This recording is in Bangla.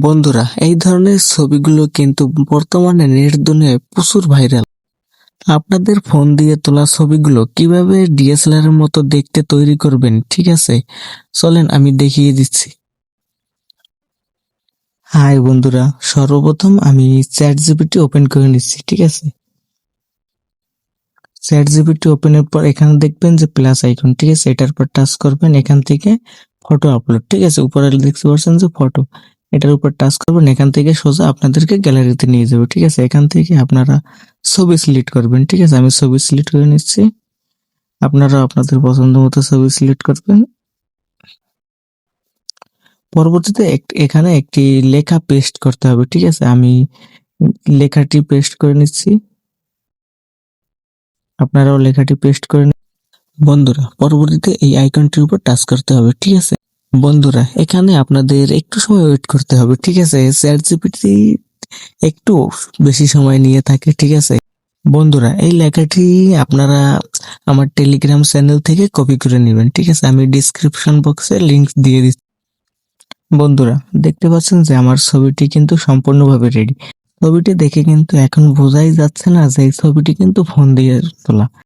বন্ধুরা, এই ধরনের ছবিগুলো কিন্তু বর্তমানে নেট দুনিয়ায় প্রচুর ভাইরাল। আপনাদের ফোন দিয়ে তোলা ছবিগুলো কিভাবে ডিএসএলআর এর মতো দেখতে তৈরি করবেন, ঠিক আছে? চলেন আমি দেখিয়ে দিচ্ছি। হাই বন্ধুরা, সর্বপ্রথম আমি চ্যাট জিপিটি ওপেন করে নিচ্ছি, ঠিক আছে? চ্যাট জিপিটি ওপেনের পর এখানে দেখবেন যে প্লাস আইকন, ঠিক আছে? এটার উপর টাচ করবেন, এখান থেকে ফটো আপলোড, ঠিক আছে? উপরে দেখতে পাচ্ছেন যে ফটো, এটার উপর টাচ করবেন, এখান থেকে সোজা আপনাদেরকে গ্যালারিতে নিয়ে যাবে, ঠিক আছে? এখান থেকে আপনারা ছবি সিলেক্ট করবেন, ঠিক আছে? আমি ছবি সিলেক্ট করে নিচ্ছি। আপনারা আপনাদের পছন্দ মতো ছবি সিলেক্ট করবেন। পরবর্তীতে এখানে একটি লেখা পেস্ট করতে হবে, ঠিক আছে? আমি লেখাটি পেস্ট করে নিচ্ছি। আপনারাও লেখাটি পেস্ট করে বন্ধুরা, পরবর্তীতে এই আইকনটির উপর টাচ করতে হবে, ঠিক আছে? বন্ধুরা, এখানে আপনাদের একটু সময় ওয়েট করতে হবে, ঠিক আছে? চ্যাট জিপিটি একটু বেশি সময় নিয়ে থাকে, ঠিক আছে? বন্ধুরা, এই লেখাটি আপনারা আমার টেলিগ্রাম চ্যানেল থেকে কপি করে নেবেন, ঠিক আছে? আমি ডিসক্রিপশন বক্সে লিংক দিয়ে দিচ্ছি। বন্ধুরা, দেখতে পাচ্ছেন যে আমার ছবিটি কিন্তু সম্পূর্ণভাবে রেডি। ছবিটি দেখে কিন্তু এখন বোঝাই যাচ্ছে না যে এই ছবিটি কিন্তু ফোন দিয়ে তোলা।